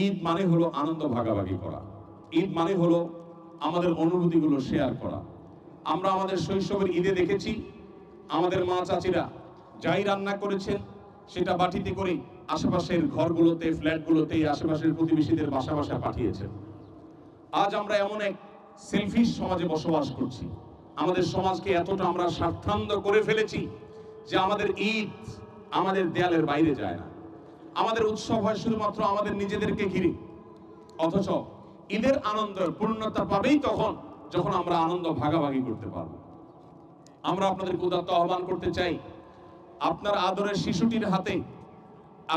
ঈদ মানে হলো আনন্দ ভাগাভাগি করা। ঈদ মানে হলো আমাদের অনুভূতিগুলো শেয়ার করা। আমরা আমাদের শৈশবের ঈদে দেখেছি আমাদের মা চাচিরা যাই রান্না করেছেন সেটা বাটিতে করে আশেপাশের ঘরগুলোতে, ফ্ল্যাটগুলোতে, আশেপাশের প্রতিবেশীদের বাসা বাসায় পাঠিয়েছেন। আজ আমরা এমন এক সেলফিশ সমাজে বসবাস করছি। আমাদের সমাজকে এতটা আমরা স্বার্থান্ধ করে ফেলেছি যে আমাদের ঈদ আমাদের দেয়ালের বাইরে যায় না। আমাদের উৎসব হয় শুধুমাত্র আমাদের নিজেদেরকে ঘিরে। অথচ ঈদের আনন্দের পূর্ণতা পাবেই তখন যখন আমরা আনন্দ ভাগাভাগি করতে পারবো। আমরা আপনাদেরকে উদাত্ত আহ্বান করতে চাই, আপনার আদরের শিশুটির হাতে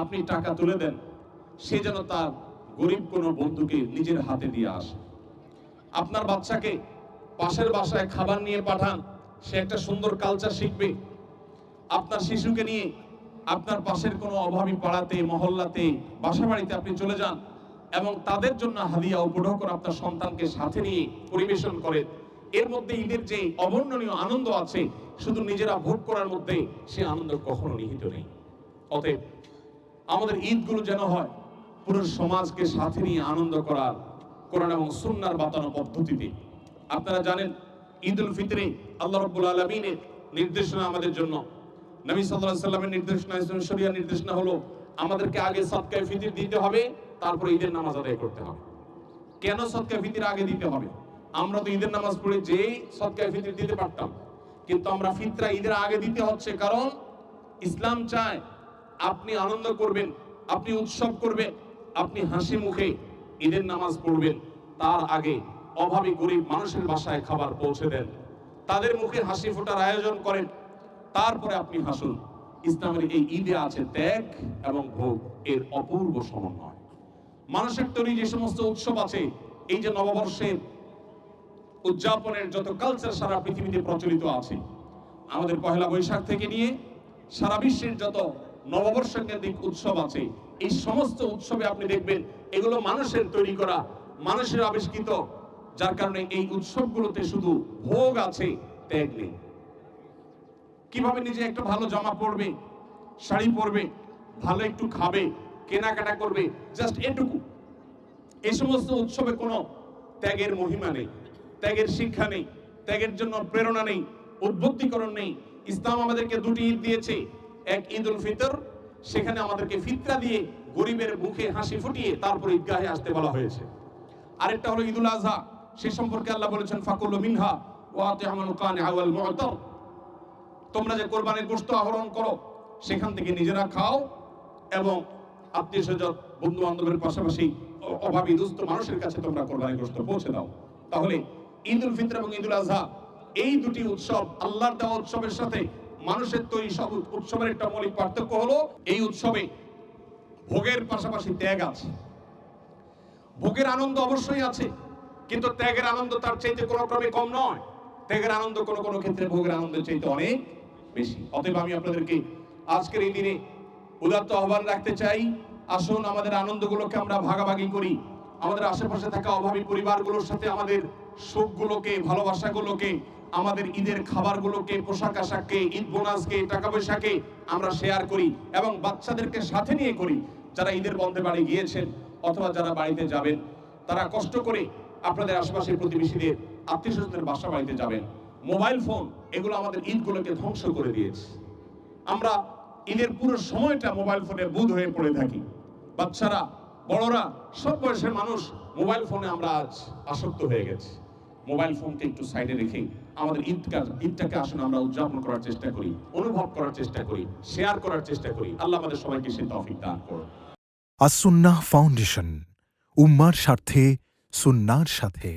আপনি টাকা তুলে দেন, সে যেন তার গরিব কোনো বন্ধুকে নিজের হাতে দিয়ে আসে। আপনার বাচ্চাকে পাশের বাসায় খাবার নিয়ে পাঠান, সে একটা সুন্দর কালচার শিখবে। আপনার শিশুকে নিয়ে আপনার পাশের কোনো অভাবী পাড়াতে, মহল্লাতে, বাসা বাড়িতে আপনি চলে যান এবং তাদের জন্য হাদিয়া উপঢৌকন আপনার সন্তানকে সাথে নিয়ে পরিবেশন করেন। এর মধ্যে ঈদের যে অবর্ণনীয় আনন্দ আছে, শুধু নিজেরা ভোগ করার মধ্যে সে আনন্দ কখনো নিহিত নেই। অতএব আমাদের ঈদগুলো যেন হয় পুরো সমাজকে সাথে নিয়ে আনন্দ করার কোরআন এবং সুন্নাহর বাতানো পদ্ধতিতে। আপনারা জানেন ঈদুল ফিতরে আল্লাহ রাব্বুল আলামিনের নির্দেশনা আমাদের জন্য, নবী সাল্লাল্লাহু আলাইহি ওয়াসাল্লামের নির্দেশনা, শরিয়া নির্দেশনা হলো আমাদেরকে আগে সদকায়ে ফিতর দিতে হবে, তারপরে ঈদের নামাজ আদায় করতে হবে। কেন সদকায়ে ফিতর আগে দিতে হবে? আমরা তো ঈদের নামাজ পড়ে যেই সদকায়ে ফিতর দিতে পারতাম, কিন্তু আমরা ফিতরা ঈদের আগে দিতে হচ্ছে কারণ ইসলাম চায় আপনি আনন্দ করবেন, আপনি উৎসব করবেন, আপনি হাসি মুখে ঈদের নামাজ পড়বেন, তার আগে অভাবী গরিব মানুষের বাসায় খাবার পৌঁছে দেন, তাদের মুখে হাসি ফোটার আয়োজন করেন, তারপরে আপনি হাসুন। ইসলামের এই ঈদে আছে ত্যাগ এবং ভোগ এর অপূর্ব সমন্বয়। মানুষের তৈরি যে সমস্ত উৎসব আছে, এই যে নববর্ষের উদযাপনের যত কালচার সারা পৃথিবীতে প্রচলিত আছে, আমাদের পহেলা বৈশাখ থেকে নিয়ে সারা বিশ্বের যত নববর্ষ কেন্দ্রিক উৎসব আছে, এই সমস্ত উৎসবে আপনি দেখবেন এগুলো মানুষের তৈরি করা, মানুষের আবিষ্কৃত, যার কারণে এই উৎসবগুলোতে শুধু ভোগ আছে, ত্যাগ নেই। কিভাবে নিজে একটা ভালো জামা পরবে, শাড়ি পরবে, ভালো একটু খাবে, কেনাকাটা করবে, জাস্ট এটুকু। এই সমস্ত উৎসবে কোনো ত্যাগের মহিমা নেই, ত্যাগের শিক্ষা নেই, ত্যাগের জন্য প্রেরণা নেই, উদ্বুদ্ধীকরণ নেই। ইসলাম আমাদেরকে দুটি ঈদ দিয়েছে, এক ঈদুল ফিতর, সেখানে আমাদেরকে ফিতরা দিয়ে গরিবের মুখে হাসি ফুটিয়ে তারপর ঈদগাহে আসতে বলা হয়েছে। আরেকটা হলো ঈদুল আজহা, সে সম্পর্কে আল্লাহ বলেছেন ফাকুলু মিনহা ওয়া আতি'মুল কানিআ ওয়াল মু'তার, তোমরা যে কোরবানির গোশত আহরণ করো সেখান থেকে নিজেরা খাও এবং আত্মীয়স্বজন, বন্ধু বান্ধবের পাশাপাশি অভাবী দুস্থ মানুষের কাছে তোমরা কোরবানির গোশত পৌঁছে দাও। তাহলে ঈদুল ফিতর এবং ঈদুল আজহা এই দুটি উৎসব আল্লাহর দেওয়া উৎসবের সাথে মানুষের তৈরি সব উৎসবের একটা মৌলিক পার্থক্য হলো এই উৎসবে ভোগের পাশাপাশি ত্যাগ আছে। ভোগের আনন্দ অবশ্যই আছে, কিন্তু ত্যাগের আনন্দ তার চাইতে কোনো ক্রমে কম নয়। ত্যাগের আনন্দ কোনো কোনো ক্ষেত্রে ভোগের আনন্দের চাইতে অনেক বেশি। অতএব আমি আপনাদেরকে আজকের এই দিনে উদাত্ত আহ্বান রাখতে চাই, আসুন আমাদের আনন্দগুলোকে আমরা ভাগাভাগি করি। আমাদের আশেপাশে থাকা অভাবী পরিবারগুলোর সাথে আমাদের সুখগুলোকে, ভালোবাসাগুলোকে, আমাদের ঈদের খাবারগুলোকে, পোশাক আশাককে, ঈদ বোনাসকে, টাকা পয়সাকে আমরা শেয়ার করি এবং বাচ্চাদেরকে সাথে নিয়ে করি। যারা ঈদের বন্ধে বাড়ি গিয়েছেন অথবা যারা বাড়িতে যাবেন, তারা কষ্ট করে আপনাদের আশেপাশের প্রতিবেশীদের, আত্মীয় স্বজনের বাসা বাড়িতে যাবেন। মোবাইল ফোন এগুলো আমাদের ঈদগুলোকে ধ্বংস করে দিয়েছে। আমরা ঈদের পুরো সময়টা মোবাইল ফোনের বুঁদ হয়ে পড়ে থাকি। বাচ্চারা, বড়রা, সব বয়সের মানুষ মোবাইল ফোনে আমরা আজ আসক্ত হয়ে গেছি। মোবাইল ফোনকে একটু সাইডে রেখে আমাদের ঈদটাকে আসুন আমরা উদযাপন করার চেষ্টা করি, অনুভব করার চেষ্টা করি, শেয়ার করার চেষ্টা করি। আল্লাহ আমাদের সবাইকে সে তৌফিক দান করুন। আস-সুন্নাহ ফাউন্ডেশন, উম্মার স্বার্থে, সুন্নাহর সাথে।